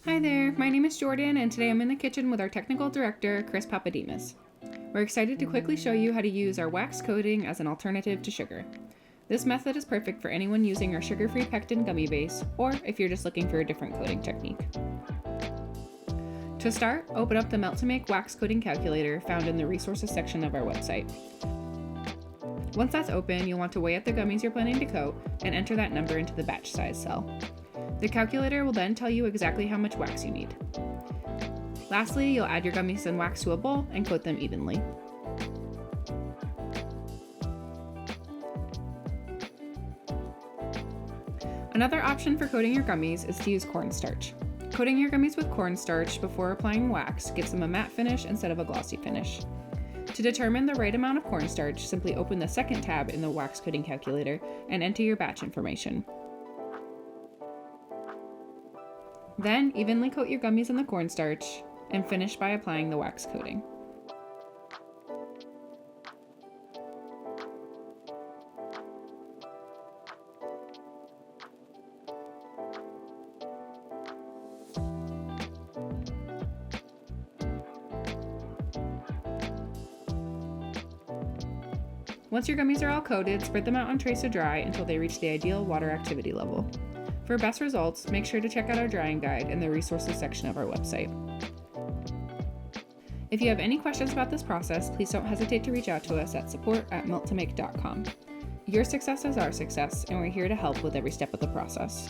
Hi there, my name is Jordan, and today I'm in the kitchen with our technical director, Chris Papademos. We're excited to quickly show you how to use our wax coating as an alternative to sugar. This method is perfect for anyone using our sugar-free pectin gummy base, or if you're just looking for a different coating technique. To start, open up the Melt-to-Make Wax Coating calculator found in the resources section of our website. Once that's open, you'll want to weigh out the gummies you're planning to coat and enter that number into the batch size cell. The calculator will then tell you exactly how much wax you need. Lastly, you'll add your gummies and wax to a bowl and coat them evenly. Another option for coating your gummies is to use cornstarch. Coating your gummies with cornstarch before applying wax gives them a matte finish instead of a glossy finish. To determine the right amount of cornstarch, simply open the second tab in the wax coating calculator and enter your batch information. Then, evenly coat your gummies in the cornstarch and finish by applying the wax coating. Once your gummies are all coated, spread them out on trays to dry until they reach the ideal water activity level. For best results, make sure to check out our drying guide in the resources section of our website. If you have any questions about this process, please don't hesitate to reach out to us at support@melttomake.com. Your success is our success, and we're here to help with every step of the process.